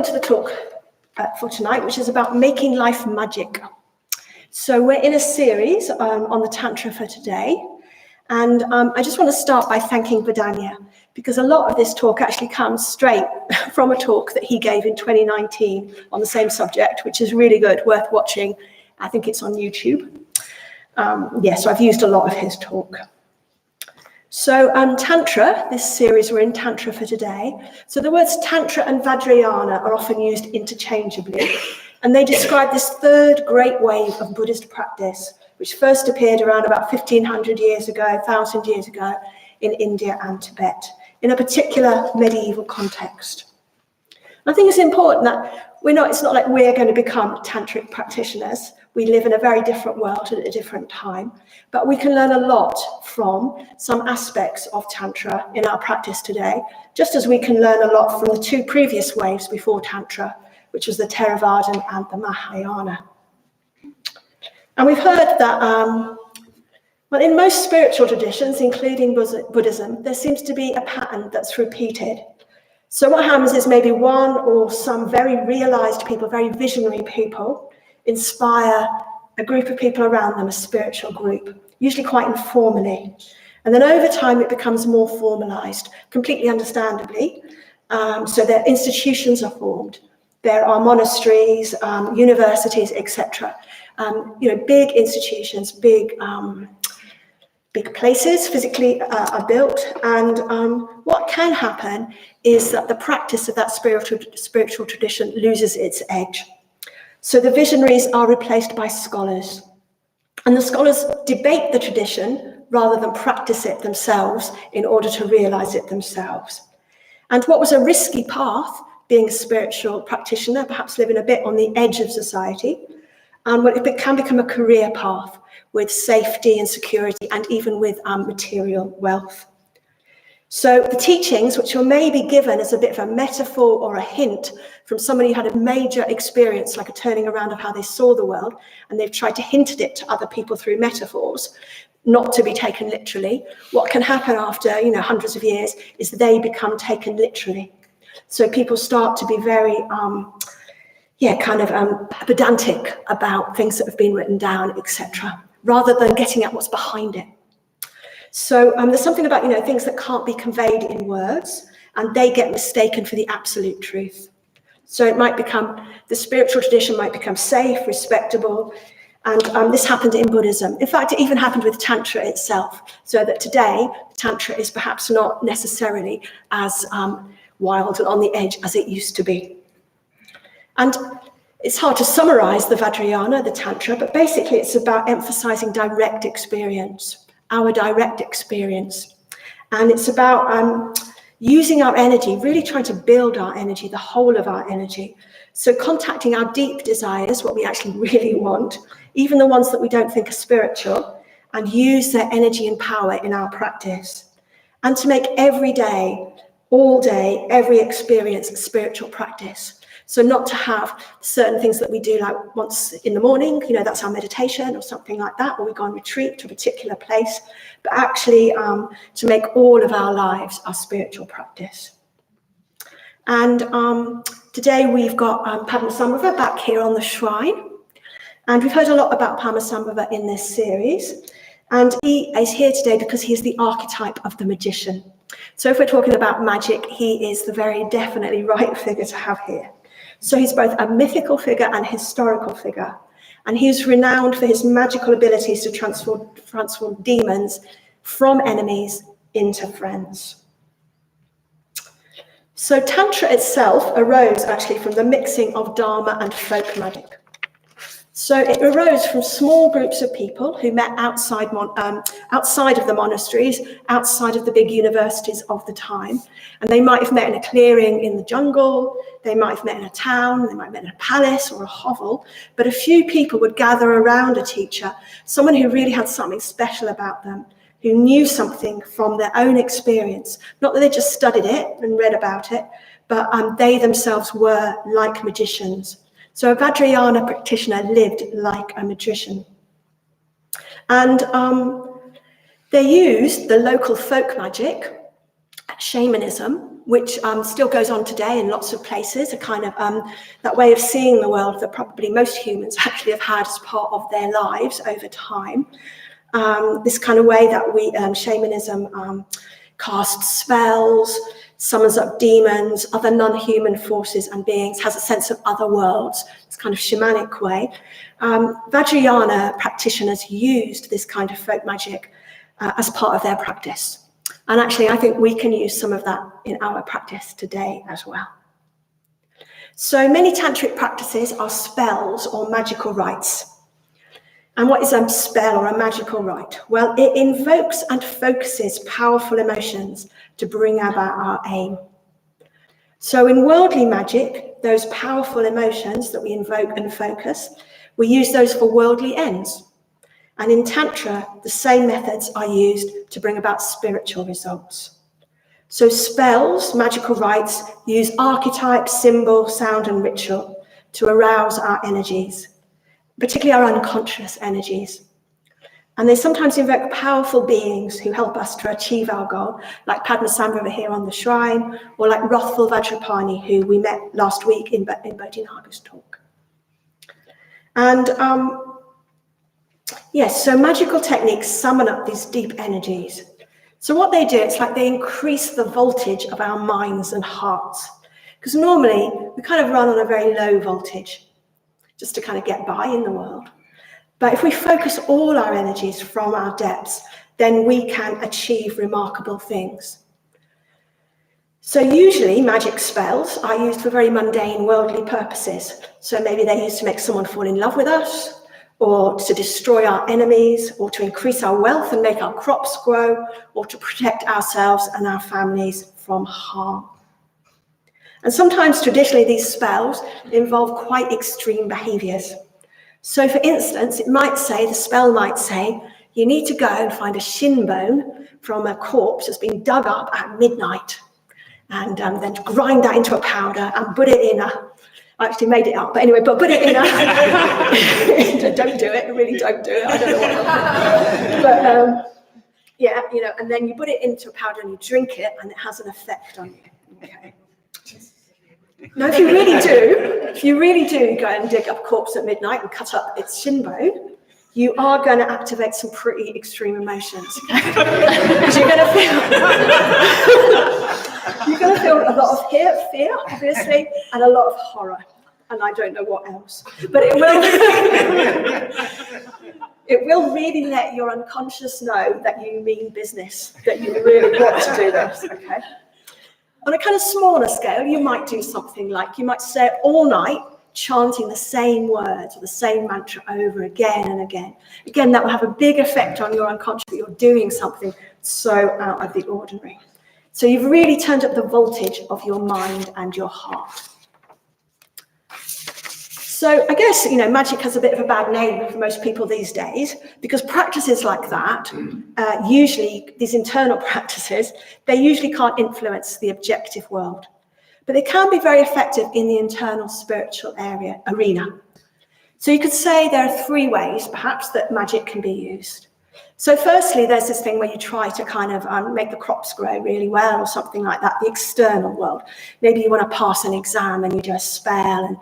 to the talk for tonight, which is about making life magic. So we're in a series on the Tantra for today. And I just want to start by thanking Vidanya, because a lot of this talk actually comes straight from a talk that he gave in 2019 on the same subject, which is really good, worth watching. I think it's on YouTube. So I've used a lot of his talk. So Tantra, this series, we're in Tantra for today. So the words Tantra and Vajrayana are often used interchangeably, and they describe this third great wave of Buddhist practice, which first appeared around about 1,500 years ago, 1,000 years ago in India and Tibet, in a particular medieval context. I think it's important that it's not like we're going to become tantric practitioners. We live in a very different world at a different time, but we can learn a lot from some aspects of Tantra in our practice today, just as we can learn a lot from the two previous waves before Tantra, which was the Theravadan and the Mahayana. And we've heard that, in most spiritual traditions, including Buddhism, there seems to be a pattern that's repeated. So what happens is maybe one or some very realized people, very visionary people, inspire a group of people around them, a spiritual group, usually quite informally. And then over time, it becomes more formalized, completely understandably. So their institutions are formed. There are monasteries, universities, etc. Big institutions, big places physically are built. And what can happen is that the practice of that spiritual tradition loses its edge. So the visionaries are replaced by scholars. And the scholars debate the tradition rather than practice it themselves in order to realize it themselves. And what was a risky path, being a spiritual practitioner, perhaps living a bit on the edge of society, it can become a career path with safety and security and even with material wealth. So the teachings, which were maybe given as a bit of a metaphor or a hint from somebody who had a major experience, like a turning around of how they saw the world, and they've tried to hint at it to other people through metaphors, not to be taken literally. What can happen after hundreds of years is they become taken literally. So people start to be very pedantic about things that have been written down, etc., rather than getting at what's behind it. So there's something about, things that can't be conveyed in words, and they get mistaken for the absolute truth. So the spiritual tradition might become safe, respectable, and this happened in Buddhism. In fact, it even happened with Tantra itself, so that today, Tantra is perhaps not necessarily as wild and on the edge as it used to be. And it's hard to summarize the Vajrayana, the Tantra, but basically it's about emphasizing direct experience, our direct experience. And it's about using our energy, really trying to build our energy, the whole of our energy. So contacting our deep desires, what we actually really want, even the ones that we don't think are spiritual, and use their energy and power in our practice. And to make every day, all day, every experience a spiritual practice. So not to have certain things that we do like once in the morning, that's our meditation or something like that, or we go on retreat to a particular place, but actually to make all of our lives our spiritual practice. And today we've got Padmasambhava back here on the shrine. And we've heard a lot about Padmasambhava in this series. And he is here today because he is the archetype of the magician. So if we're talking about magic, he is the very definitely right figure to have here. So he's both a mythical figure and historical figure. And he's renowned for his magical abilities to transform demons from enemies into friends. So Tantra itself arose actually from the mixing of Dharma and folk magic. So it arose from small groups of people who met outside of the monasteries, outside of the big universities of the time. And they might have met in a clearing in the jungle, they might have met in a town, they might have met in a palace or a hovel, but a few people would gather around a teacher, someone who really had something special about them, who knew something from their own experience. Not that they just studied it and read about it, but they themselves were like magicians. So a Vajrayana practitioner lived like a magician. And they used the local folk magic, shamanism, which still goes on today in lots of places, a kind of that way of seeing the world that probably most humans actually have had as part of their lives over time. This kind of way that we, shamanism, casts spells, summons up demons, other non-human forces and beings, has a sense of other worlds, this kind of shamanic way. Vajrayana practitioners used this kind of folk magic as part of their practice. And actually, I think we can use some of that in our practice today as well. So many tantric practices are spells or magical rites. And what is a spell or a magical rite? Well, it invokes and focuses powerful emotions to bring about our aim. So in worldly magic, those powerful emotions that we invoke and focus, we use those for worldly ends. And in Tantra, the same methods are used to bring about spiritual results. So spells, magical rites, use archetype, symbol, sound, and ritual to arouse our energies, particularly our unconscious energies. And they sometimes invoke powerful beings who help us to achieve our goal, like Padmasambhava over here on the shrine, or like Rothful Vajrapani, who we met last week in Bodhinaga's talk. And yes, so magical techniques summon up these deep energies. So what they do, it's like they increase the voltage of our minds and hearts. Because normally we kind of run on a very low voltage just to kind of get by in the world. But if we focus all our energies from our depths, then we can achieve remarkable things. So usually magic spells are used for very mundane worldly purposes. So maybe they're used to make someone fall in love with us, or to destroy our enemies, or to increase our wealth and make our crops grow, or to protect ourselves and our families from harm. And sometimes traditionally these spells involve quite extreme behaviors. So for instance, the spell might say, you need to go and find a shin bone from a corpse that's been dug up at midnight, and then grind that into a powder and put it in I actually made it up, but anyway, put it in don't do it, really don't do it, I don't know what but and then you put it into a powder and you drink it and it has an effect on you, okay? Now, if you really do go and dig up a corpse at midnight and cut up its shin bone, you are going to activate some pretty extreme emotions, okay? Because you're going to feel a lot of fear, obviously, and a lot of horror, and I don't know what else. But it will really let your unconscious know that you mean business, that you really want to do this, okay? On a kind of smaller scale, you might do something like, you might stay all night chanting the same words or the same mantra over again and again. Again, that will have a big effect on your unconscious that you're doing something so out of the ordinary. So you've really turned up the voltage of your mind and your heart. So I guess, magic has a bit of a bad name for most people these days, because practices like that, usually these internal practices, they usually can't influence the objective world. But they can be very effective in the internal spiritual arena. So you could say there are three ways, perhaps, that magic can be used. So firstly, there's this thing where you try to kind of make the crops grow really well or something like that, the external world. Maybe you want to pass an exam and you do a spell and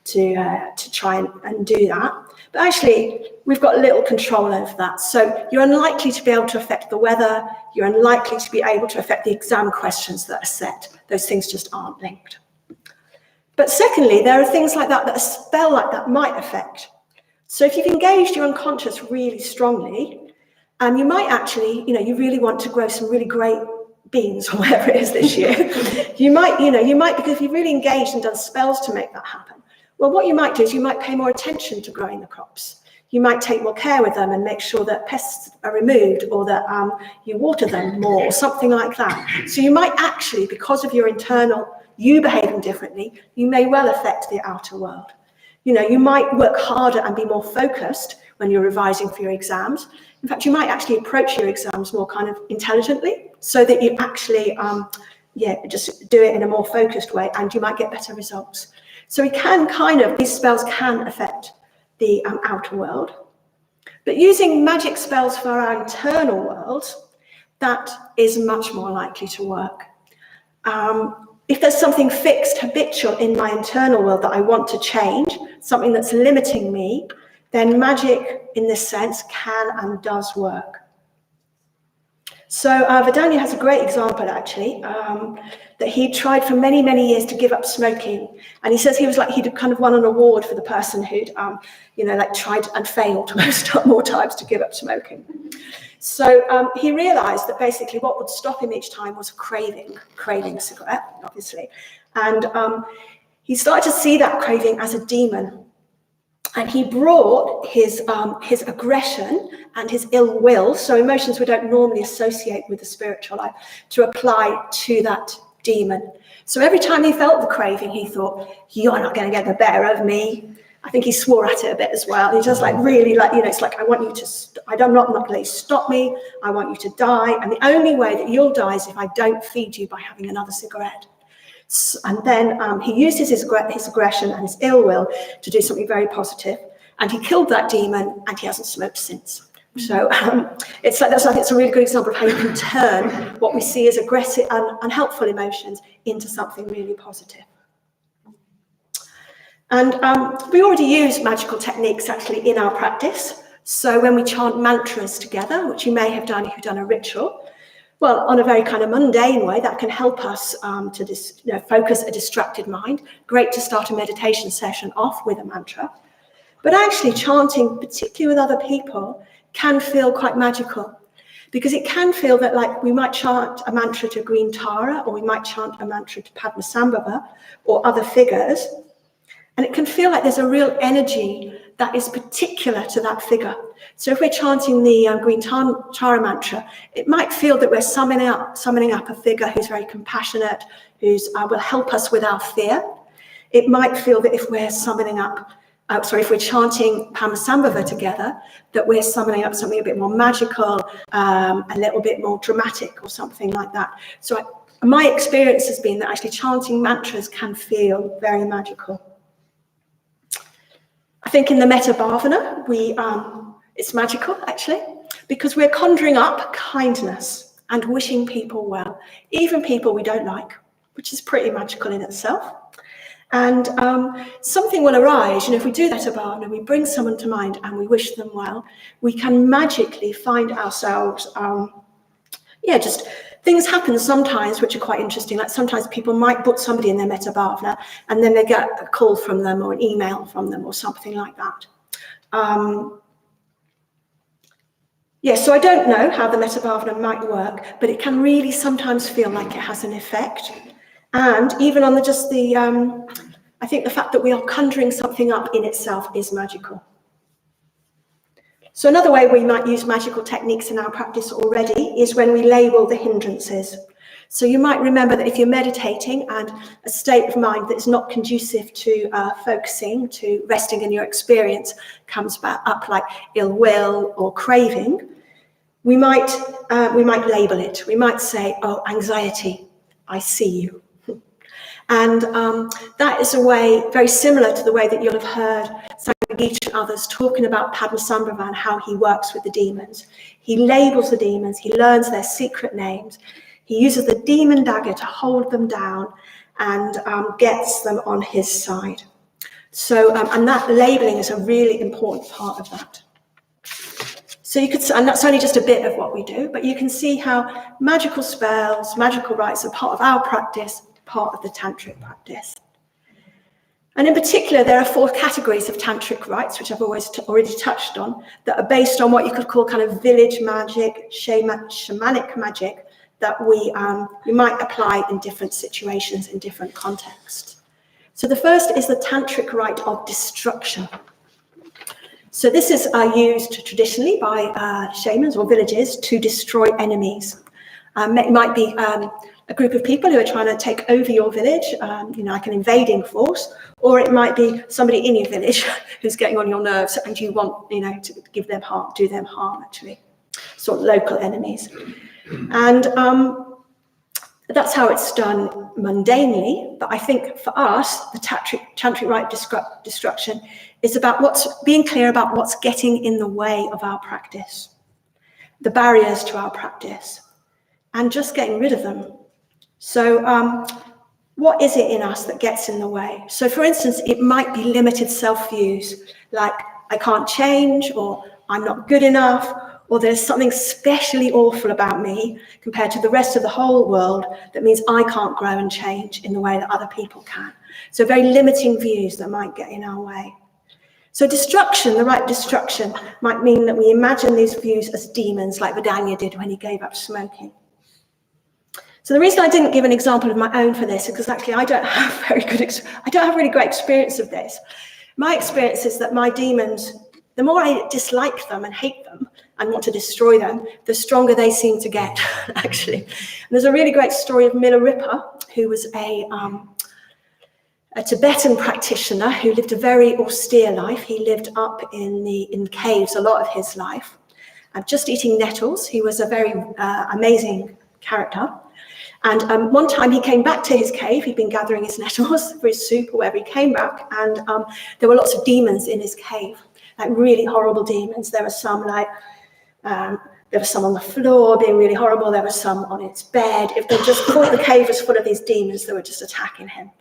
to try and do that. But actually, we've got little control over that. So you're unlikely to be able to affect the weather. You're unlikely to be able to affect the exam questions that are set. Those things just aren't linked. But secondly, there are things like that a spell like that might affect. So if you've engaged your unconscious really strongly, you might actually, you really want to grow some really great beans or whatever it is this year. you might, because if you've really engaged and done spells to make that happen, well, what you might do is you might pay more attention to growing the crops. You might take more care with them and make sure that pests are removed, or that you water them more, or something like that. So you might actually, because of your internal, you behaving differently, you may well affect the outer world. You might work harder and be more focused when you're revising for your exams. In fact, you might actually approach your exams more kind of intelligently, so that you actually, just do it in a more focused way, and you might get better results. So these spells can affect the outer world. But using magic spells for our internal world, that is much more likely to work. If there's something fixed, habitual in my internal world that I want to change, something that's limiting me, then magic in this sense can and does work. So Vedanya has a great example, actually, that he tried for many, many years to give up smoking. And he says he'd kind of won an award for the person who'd, tried and failed more times to give up smoking. So he realized that basically what would stop him each time was craving a cigarette, obviously. And he started to see that craving as a demon. And he brought his aggression and his ill will, so emotions we don't normally associate with the spiritual life, to apply to that demon. So every time he felt the craving, he thought, you're not going to get the better of me. I think he swore at it a bit as well. He just it's like, I want you to, I'm not going to let you stop me. I want you to die. And the only way that you'll die is if I don't feed you by having another cigarette. And then he used his aggression and his ill will to do something very positive, and he killed that demon, and he hasn't smoked since. So I think it's a really good example of how you can turn what we see as aggressive and unhelpful emotions into something really positive. And we already use magical techniques actually in our practice. So when we chant mantras together, which you may have done if you've done a ritual, well, on a very kind of mundane way, that can help us to focus a distracted mind. Great to start a meditation session off with a mantra. But actually chanting, particularly with other people, can feel quite magical, because it can feel that like we might chant a mantra to Green Tara, or we might chant a mantra to Padmasambhava or other figures. And it can feel like there's a real energy that is particular to that figure. So if we're chanting the Green Tara mantra, it might feel that we're summoning up a figure who's very compassionate, who's will help us with our fear. It might feel that if we're if we're chanting Padmasambhava together, that we're summoning up something a bit more magical, a little bit more dramatic or something like that. So my experience has been that actually chanting mantras can feel very magical. I think in the Metta Bhavana, it's magical, actually, because we're conjuring up kindness and wishing people well, even people we don't like, which is pretty magical in itself. And something will arise, if we do that bhavana, we bring someone to mind and we wish them well, we can magically find ourselves, just things happen sometimes which are quite interesting. Like sometimes people might put somebody in their Metta Bhavana and then they get a call from them or an email from them or something like that. So I don't know how the Metta Bhavana might work, but it can really sometimes feel like it has an effect. And even on I think the fact that we are conjuring something up in itself is magical. So another way we might use magical techniques in our practice already is when we label the hindrances. So you might remember that if you're meditating and a state of mind that is not conducive to focusing, to resting in your experience comes back up like ill will or craving, we might label it. We might say, oh, anxiety, I see you. And that is a way very similar to the way that you'll have heard Sangha and others talking about Padmasambhava and how he works with the demons. He labels the demons, he learns their secret names, he uses the demon dagger to hold them down and gets them on his side. So, and that labeling is a really important part of that. So you could, and that's only just a bit of what we do, but you can see how magical spells, magical rites are part of our practice, part of the tantric practice. And in particular, there are 4 categories of tantric rites, which I've already touched on, that are based on what you could call kind of village magic, shamanic magic, that we might apply in different situations, in different contexts. So the first is the tantric rite of destruction. So this is used traditionally by shamans or villages to destroy enemies. It might be a group of people who are trying to take over your village, like an invading force, or it might be somebody in your village who's getting on your nerves and you want, to give them harm, do them harm, actually. Sort of local enemies. And that's how it's done mundanely. But I think for us, the tantric rite destruction is about being clear about what's getting in the way of our practice, the barriers to our practice, and just getting rid of them. So what is it in us that gets in the way? So for instance, it might be limited self-views, like I can't change, or I'm not good enough, or there's something especially awful about me compared to the rest of the whole world that means I can't grow and change in the way that other people can. So very limiting views that might get in our way. So destruction, the right destruction, might mean that we imagine these views as demons, like Vidanya did when he gave up smoking. So the reason I didn't give an example of my own for this is because actually I don't have really great experience of this. My experience is that my demons, the more I dislike them and hate them and want to destroy them, the stronger they seem to get, actually. And there's a really great story of Milarepa, who was a Tibetan practitioner who lived a very austere life. He lived up in caves a lot of his life, just eating nettles. He was a very amazing character. And one time he came back to his cave. He'd been gathering his nettles for his soup or whatever. He came back, and there were lots of demons in his cave, like really horrible demons. There were some on the floor being really horrible. There were some on its bed. If they just thought the cave was full of these demons that were just attacking him.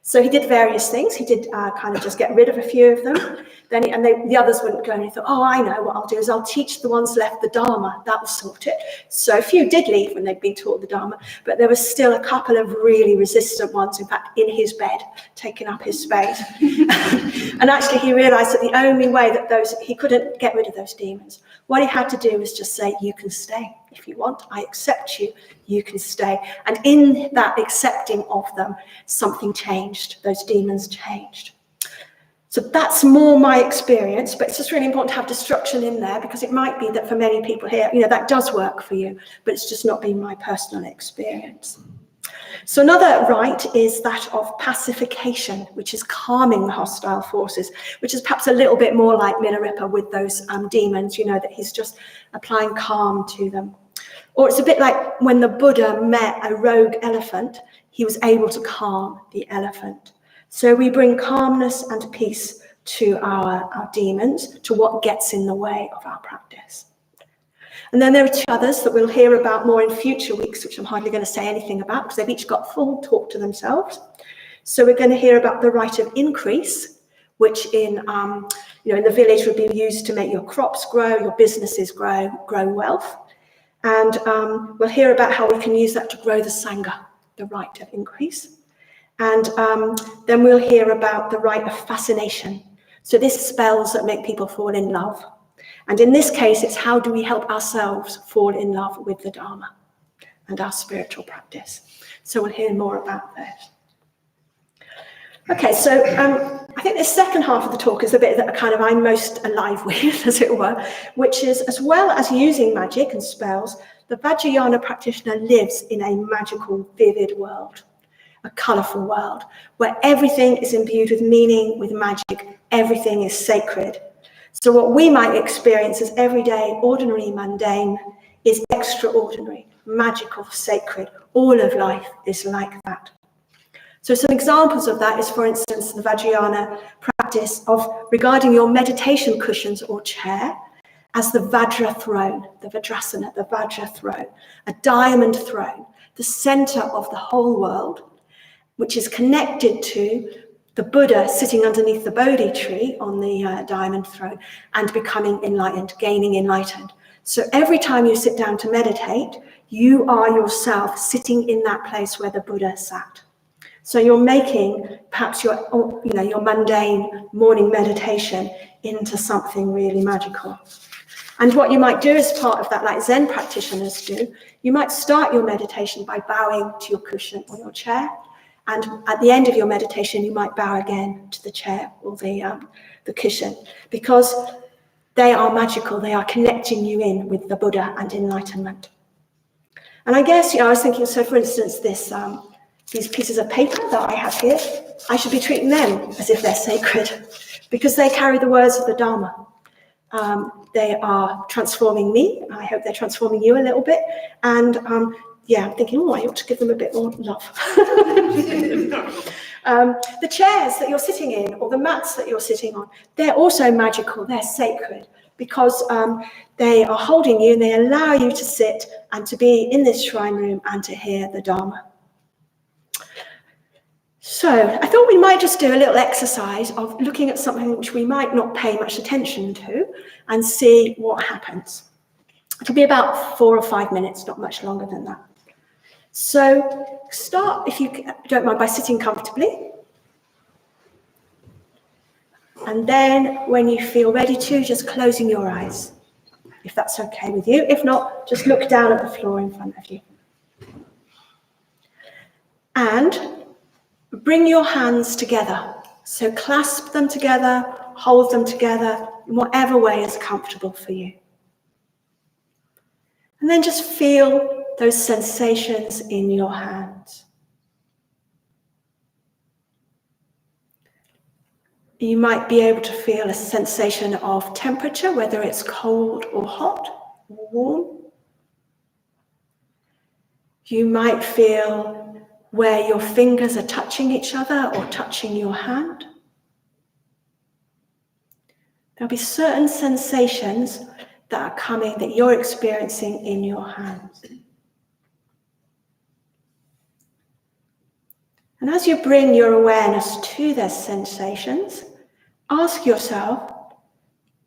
So he did various things. He did kind of just get rid of a few of them. The others wouldn't go, and he thought, oh, I know what I'll do is I'll teach the ones left the Dharma. That will sort it. So a few did leave when they'd been taught the Dharma, but there was still a couple of really resistant ones, in fact, in his bed, taking up his space. And actually he realized that the only way that he couldn't get rid of those demons, what he had to do was just say, you can stay. If you want, I accept you, you can stay. And in that accepting of them, something changed. Those demons changed. So that's more my experience, but it's just really important to have destruction in there, because it might be that for many people here, that does work for you, but it's just not been my personal experience. So another rite is that of pacification, which is calming the hostile forces, which is perhaps a little bit more like Milarepa with those demons, that he's just applying calm to them. Or it's a bit like when the Buddha met a rogue elephant, he was able to calm the elephant. So we bring calmness and peace to our demons, to what gets in the way of our practice. And then there are two others that we'll hear about more in future weeks, which I'm hardly going to say anything about because they've each got full talk to themselves. So we're going to hear about the rite of increase, which in the village would be used to make your crops grow, your businesses grow wealth. And we'll hear about how we can use that to grow the Sangha, the rite of increase. And then we'll hear about the rite of fascination. So this is spells that make people fall in love. And in this case, it's how do we help ourselves fall in love with the Dharma and our spiritual practice. So we'll hear more about that. Okay, so I think the second half of the talk is the bit that kind of I'm most alive with, as it were, which is, as well as using magic and spells, the Vajrayana practitioner lives in a magical, vivid world, a colourful world, where everything is imbued with meaning, with magic, everything is sacred. So what we might experience as everyday, ordinary, mundane is extraordinary, magical, sacred. All of life is like that. So some examples of that is, for instance, the Vajrayana practice of regarding your meditation cushions or chair as the Vajra throne, the Vajrasana, the Vajra throne, a diamond throne, the center of the whole world, which is connected to the Buddha sitting underneath the Bodhi tree on the diamond throne and becoming enlightened, gaining enlightened. So every time you sit down to meditate, you are yourself sitting in that place where the Buddha sat. So you're making perhaps your mundane morning meditation into something really magical. And what you might do as part of that, like Zen practitioners do, you might start your meditation by bowing to your cushion or your chair. And at the end of your meditation, you might bow again to the chair or the cushion, because they are magical. They are connecting you in with the Buddha and enlightenment. And I guess, I was thinking, so for instance, these pieces of paper that I have here, I should be treating them as if they're sacred, because they carry the words of the Dharma. They are transforming me. I hope they're transforming you a little bit. And I'm thinking, I ought to give them a bit more love. The chairs that you're sitting in, or the mats that you're sitting on, they're also magical. They're sacred, because they are holding you and they allow you to sit and to be in this shrine room and to hear the Dharma. So I thought we might just do a little exercise of looking at something which we might not pay much attention to and see what happens. It'll be about 4 or 5 minutes, not much longer than that. So start, if you don't mind, by sitting comfortably. And then when you feel ready to, just closing your eyes, if that's okay with you. If not, just look down at the floor in front of you. And bring your hands together. So clasp them together, hold them together in whatever way is comfortable for you. And then just feel those sensations in your hands. You might be able to feel a sensation of temperature, whether it's cold or hot or warm. You might feel where your fingers are touching each other or touching your hand. There'll be certain sensations that are coming, that you're experiencing in your hands. And as you bring your awareness to those sensations, ask yourself,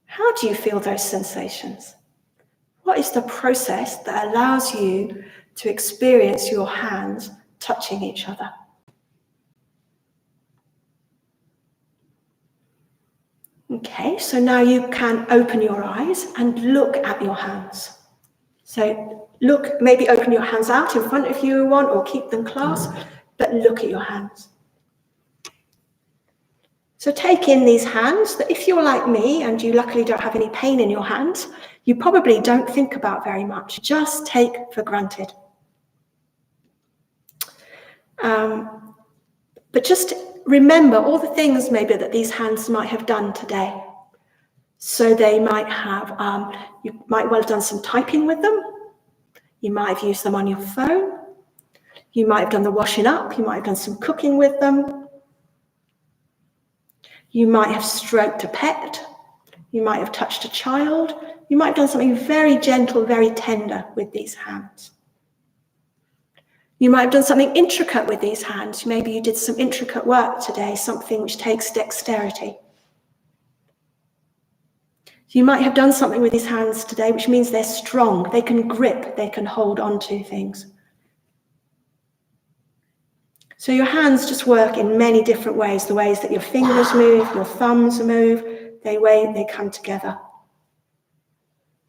how do you feel those sensations? What is the process that allows you to experience your hands touching each other? Okay, so now you can open your eyes and look at your hands. So look, maybe open your hands out in front of you if you want, or keep them clasped, but look at your hands. So take in these hands that if you're like me and you luckily don't have any pain in your hands, you probably don't think about very much, just take for granted. But just remember all the things maybe that these hands might have done today. So they might have, you might well have done some typing with them. You might have used them on your phone. You might have done the washing up. You might have done some cooking with them. You might have stroked a pet. You might have touched a child. You might have done something very gentle, very tender with these hands. You might have done something intricate with these hands. Maybe you did some intricate work today, something which takes dexterity. You might have done something with these hands today, which means they're strong. They can grip, they can hold on to things. So your hands just work in many different ways. The ways that your fingers move, your thumbs move, they come together.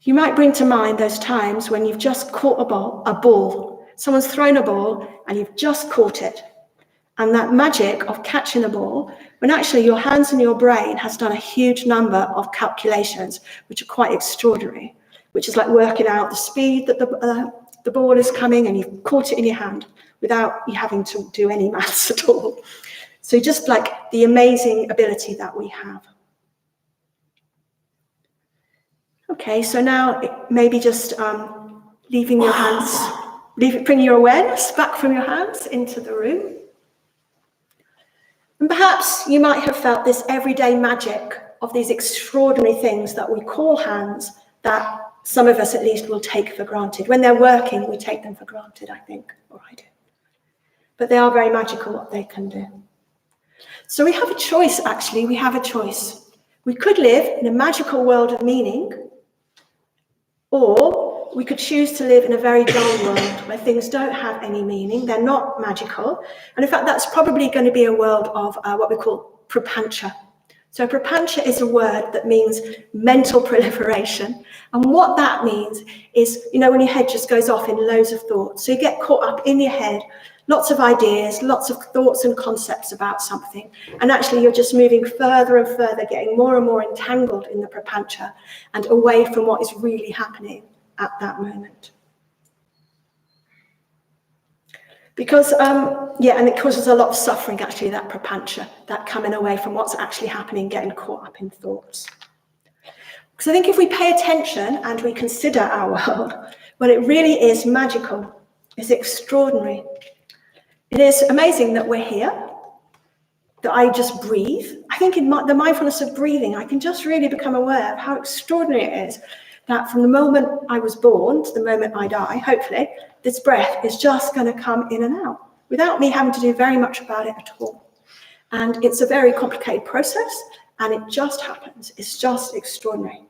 You might bring to mind those times when you've just caught a ball. Someone's thrown a ball and you've just caught it. And that magic of catching a ball, when actually your hands and your brain has done a huge number of calculations, which are quite extraordinary, which is like working out the speed that the ball is coming, and you've caught it in your hand without you having to do any maths at all. So just like the amazing ability that we have. Okay, so now maybe just leaving your hands, bring your awareness back from your hands into the room. And perhaps you might have felt this everyday magic of these extraordinary things that we call hands, that some of us at least will take for granted. When they're working, we take them for granted, I think, or I do. But they are very magical what they can do. So we have a choice, actually, we have a choice. We could live in a magical world of meaning, or we could choose to live in a very dull world where things don't have any meaning, they're not magical. And in fact, that's probably going to be a world of what we call prapancha. So prapancha is a word that means mental proliferation. And what that means is, you know, when your head just goes off in loads of thoughts. So you get caught up in your head, lots of ideas, lots of thoughts and concepts about something. And actually you're just moving further and further, getting more and more entangled in the prapancha and away from what is really happening at that moment. Because, and it causes a lot of suffering, actually, that prapancha, that coming away from what's actually happening, getting caught up in thoughts. Because I think if we pay attention and we consider our world, well, it really is magical. It's extraordinary. It is amazing that we're here, that I just breathe. I think in the mindfulness of breathing, I can just really become aware of how extraordinary it is that from the moment I was born to the moment I die, hopefully, this breath is just going to come in and out. without me having to do very much about it at all. And it's a very complicated process, and it just happens. It's just extraordinary.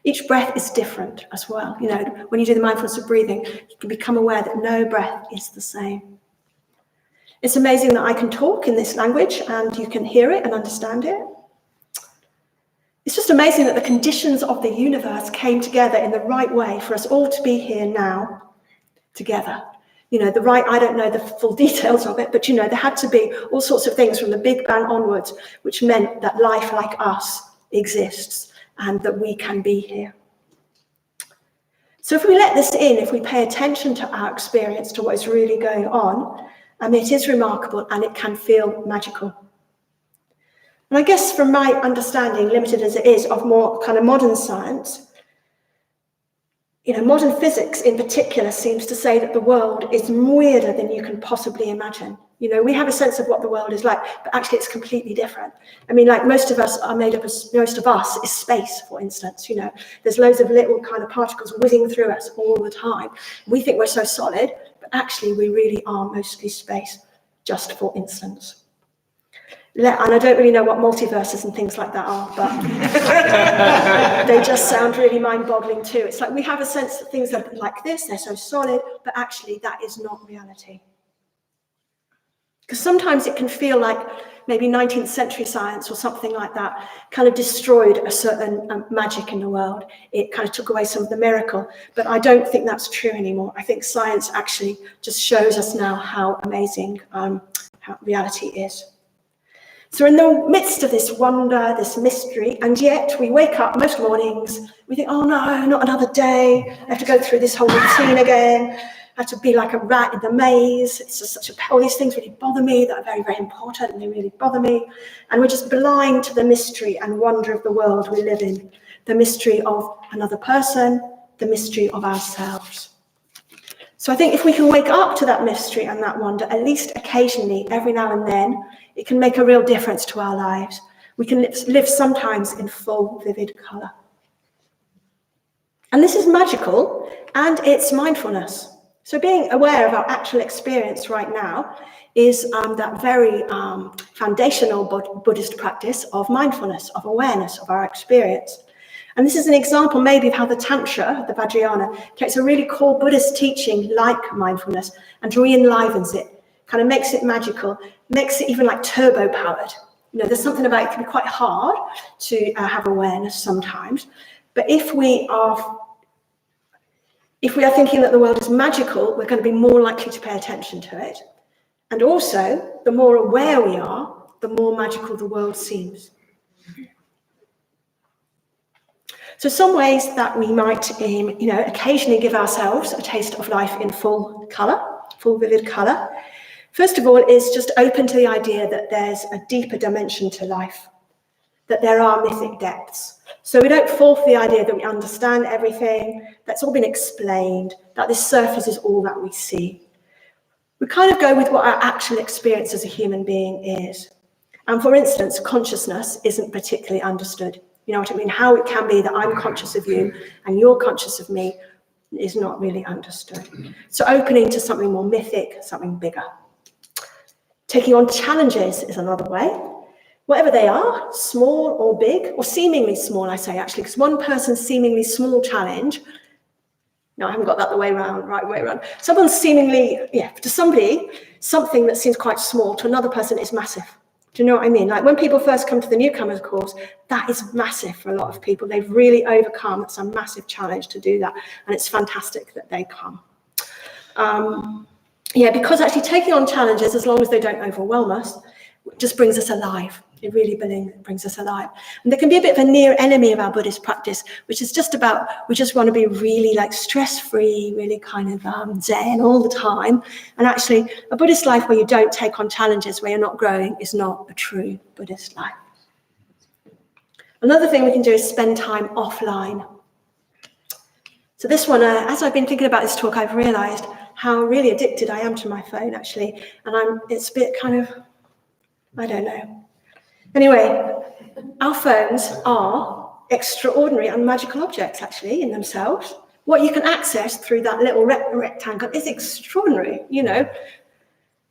Each breath is different as well. You know, when you do the mindfulness of breathing, you can become aware that no breath is the same. It's amazing that I can talk in this language and you can hear it and understand it. It's just amazing that the conditions of the universe came together in the right way for us all to be here now together. You know, I don't know the full details of it, but you know, there had to be all sorts of things from the Big Bang onwards, which meant that life like us exists and that we can be here. So if we let this in, if we pay attention to our experience, to what is really going on, it is remarkable and it can feel magical. And I guess from my understanding, limited as it is, of more kind of modern science, you know, modern physics in particular seems to say that the world is weirder than you can possibly imagine. You know, we have a sense of what the world is like, but actually it's completely different. I mean, like most of us are made up of, most of us is space, for instance, you know. There's loads of little kind of particles whizzing through us all the time. We think we're so solid, but actually we really are mostly space, just for instance. And I don't really know what multiverses and things like that are, but they just sound really mind-boggling too. It's like we have a sense that things are like this, they're so solid, but actually that is not reality. Because sometimes it can feel like maybe 19th century science or something like that kind of destroyed a certain magic in the world. It kind of took away some of the miracle, but I don't think that's true anymore. I think science actually just shows us now how amazing how reality is. So in the midst of this wonder, this mystery, and yet we wake up most mornings, we think, oh no, not another day. I have to go through this whole routine again. I have to be like a rat in the maze. It's just all these things really bother me that are very, very important, and they really bother me. And we're just blind to the mystery and wonder of the world we live in, the mystery of another person, the mystery of ourselves. So I think if we can wake up to that mystery and that wonder, at least occasionally, every now and then, it can make a real difference to our lives. We can live sometimes in full, vivid colour. And this is magical, and it's mindfulness. So being aware of our actual experience right now is that very foundational Buddhist practice of mindfulness, of awareness of our experience. And this is an example maybe of how the Tantra, the Vajrayana, takes a really core Buddhist teaching like mindfulness and re-enlivens it, kind of makes it magical, makes it even like turbo-powered. You know, there's something about it can be quite hard to have awareness sometimes, but if we are thinking that the world is magical, we're going to be more likely to pay attention to it. And also, the more aware we are, the more magical the world seems. So some ways that we might, occasionally give ourselves a taste of life in full colour, full vivid colour. First of all, is just open to the idea that there's a deeper dimension to life, that there are mythic depths. So we don't fall for the idea that we understand everything, that's all been explained, that this surface is all that we see. We kind of go with what our actual experience as a human being is. And for instance, consciousness isn't particularly understood. You know what I mean? How it can be that I'm conscious of you and you're conscious of me is not really understood. So opening to something more mythic, something bigger. Taking on challenges is another way. Whatever they are, small or big, or seemingly small, I say actually, because one person's seemingly small challenge, no, I haven't got that the right way around. Someone's seemingly, to somebody, something that seems quite small, to another person is massive. Do you know what I mean? Like when people first come to the newcomers course, that is massive for a lot of people. They've really overcome, it's a massive challenge to do that. And it's fantastic that they come. Because actually taking on challenges, as long as they don't overwhelm us, just brings us alive. It really brings us alive. And there can be a bit of a near enemy of our Buddhist practice, which is just about, we just want to be really like stress-free, really kind of zen all the time. And actually, a Buddhist life where you don't take on challenges, where you're not growing, is not a true Buddhist life. Another thing we can do is spend time offline. So this one, as I've been thinking about this talk, I've realized how really addicted I am to my phone, actually. And it's a bit kind of, I don't know. Anyway, our phones are extraordinary and magical objects, actually, in themselves. What you can access through that little rectangle is extraordinary, you know.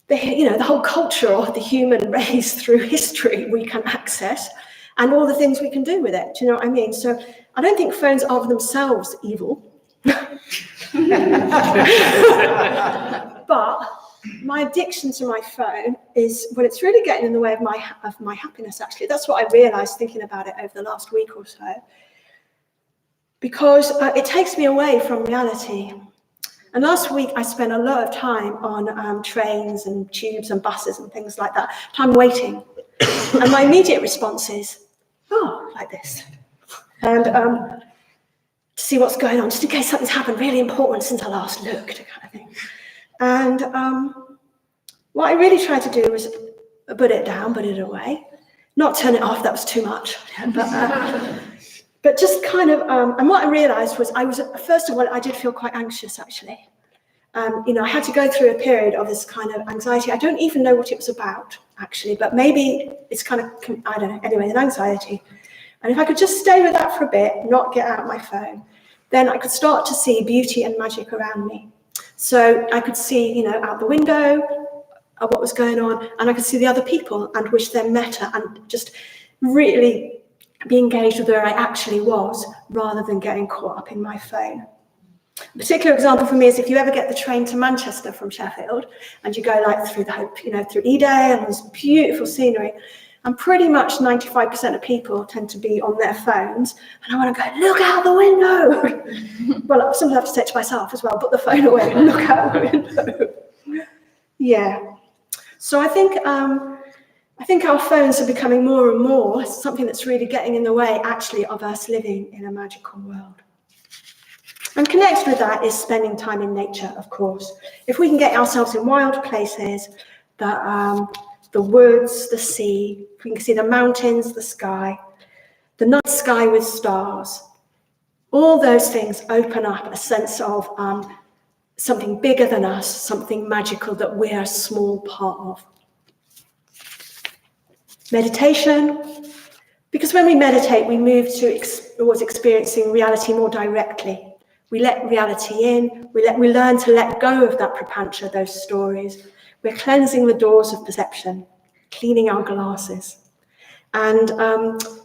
the whole culture of the human race through history we can access, and all the things we can do with it. Do you know what I mean? So I don't think phones are themselves evil. But my addiction to my phone is, well, it's really getting in the way of my happiness, actually. That's what I realised thinking about it over the last week or so. Because it takes me away from reality. And last week I spent a lot of time on trains and tubes and buses and things like that, time waiting. And my immediate response is, oh, like this. And to see what's going on, just in case something's happened really important since I last looked, kind of thing. And what I really tried to do was put it down, put it away, not turn it off, that was too much. But just kind of, and what I realised was first of all, I did feel quite anxious, actually. I had to go through a period of this kind of anxiety. I don't even know what it was about, actually, but maybe it's kind of, I don't know, anyway, an anxiety. And if I could just stay with that for a bit, not get out my phone, then I could start to see beauty and magic around me. So I could see, out the window, what was going on, and I could see the other people and wish them better, and just really be engaged with where I actually was, rather than getting caught up in my phone. A particular example for me is if you ever get the train to Manchester from Sheffield, and you go through through Edale and this beautiful scenery, and pretty much 95% of people tend to be on their phones, and I want to go, look out the window. Well, I sometimes have to say it to myself as well, put the phone away and look out the window. Yeah. So I think our phones are becoming more and more something that's really getting in the way, actually, of us living in a magical world. And connected with that is spending time in nature, of course. If we can get ourselves in wild places, the woods, the sea, if we can see the mountains, the sky, the night sky with stars, all those things open up a sense of something bigger than us, something magical that we're a small part of. Meditation, because when we meditate, we move towards experiencing reality more directly. We let reality in, we learn to let go of that prapancha, those stories. We're cleansing the doors of perception, cleaning our glasses. And,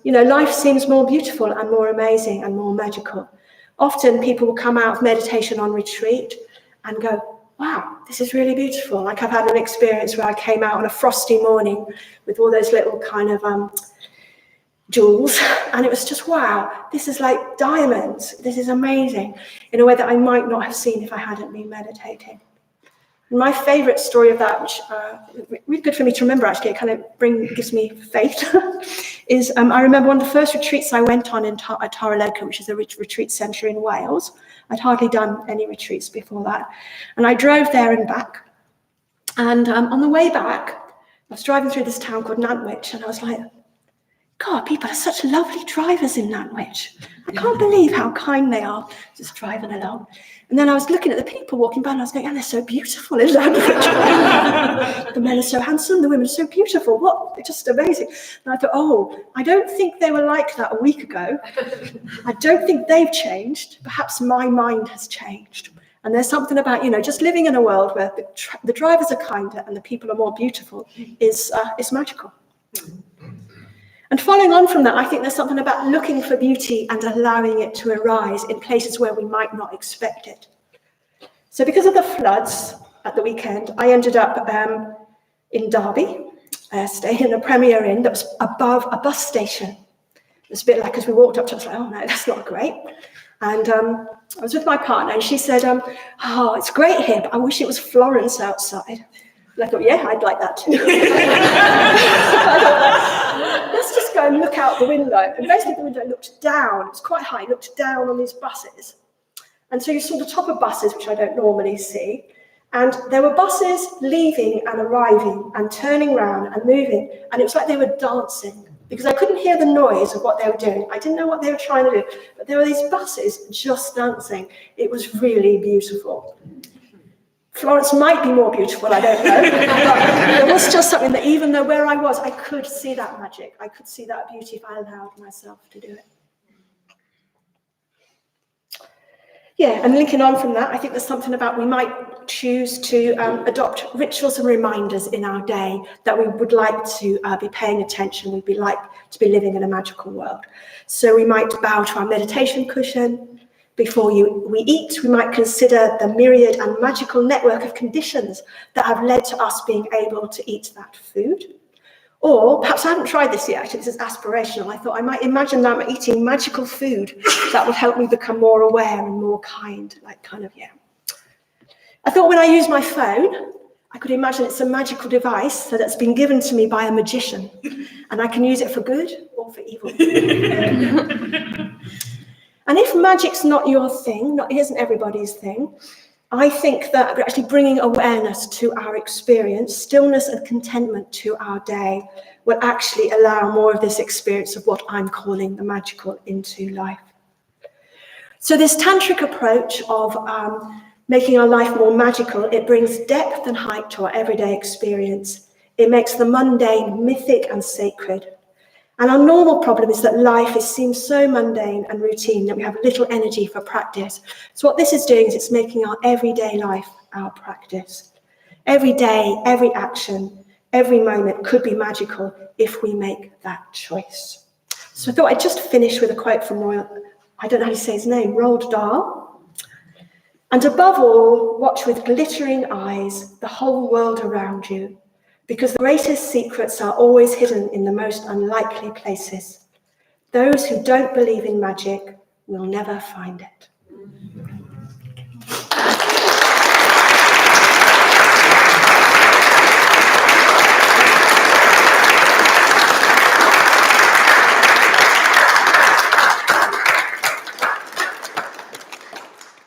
life seems more beautiful and more amazing and more magical. Often people will come out of meditation on retreat and go, wow, this is really beautiful. Like I've had an experience where I came out on a frosty morning with all those little kind of jewels, and it was just, wow, this is like diamonds. This is amazing, in a way that I might not have seen if I hadn't been meditating. And my favourite story of that, which really good for me to remember, actually, it kind of gives me faith, is I remember one of the first retreats I went on at Taralega, which is a retreat centre in Wales. I'd hardly done any retreats before that. And I drove there and back. And on the way back, I was driving through this town called Nantwich, and I was like, God, people are such lovely drivers in Nantwich. I can't believe how kind they are, just driving along. And then I was looking at the people walking by, and I was going, and they're so beautiful in Nantwich. The men are so handsome, the women are so beautiful. What? They're just amazing. And I thought, I don't think they were like that a week ago. I don't think they've changed. Perhaps my mind has changed. And there's something about, just living in a world where the drivers are kinder and the people are more beautiful is magical. And following on from that, I think there's something about looking for beauty and allowing it to arise in places where we might not expect it. So because of the floods at the weekend, I ended up in Derby, staying in a Premier Inn that was above a bus station. It was a bit like, as we walked up to it, I was like, oh no, that's not great. And I was with my partner, and she said, oh, it's great here, but I wish it was Florence outside. And I thought, yeah, I'd like that too. Let's just go and look out the window. And basically the window looked down. It was quite high. It looked down on these buses. And so you saw the top of buses, which I don't normally see. And there were buses leaving and arriving and turning round and moving. And it was like they were dancing, because I couldn't hear the noise of what they were doing. I didn't know what they were trying to do. But there were these buses just dancing. It was really beautiful. Florence might be more beautiful, I don't know. But it was just something that, even though where I was, I could see that magic. I could see that beauty if I allowed myself to do it. Yeah, and linking on from that, I think there's something about we might choose to adopt rituals and reminders in our day that we would like to be paying attention, we'd be like to be living in a magical world. So we might bow to our meditation cushion. Before we eat, we might consider the myriad and magical network of conditions that have led to us being able to eat that food. Or perhaps I haven't tried this yet, actually, this is aspirational. I thought I might imagine that I'm eating magical food that would help me become more aware and more kind, I thought when I use my phone, I could imagine it's a magical device that's been given to me by a magician, and I can use it for good or for evil. And if magic's not your thing, it isn't everybody's thing, I think that actually bringing awareness to our experience, stillness and contentment to our day, will actually allow more of this experience of what I'm calling the magical into life. So this tantric approach of making our life more magical, it brings depth and height to our everyday experience. It makes the mundane mythic and sacred. And our normal problem is that life seems so mundane and routine that we have little energy for practice. So what this is doing is it's making our everyday life our practice. Every day, every action, every moment could be magical if we make that choice. So I thought I'd just finish with a quote from I don't know how to say his name, Roald Dahl. And above all, watch with glittering eyes the whole world around you, because the greatest secrets are always hidden in the most unlikely places. Those who don't believe in magic will never find it.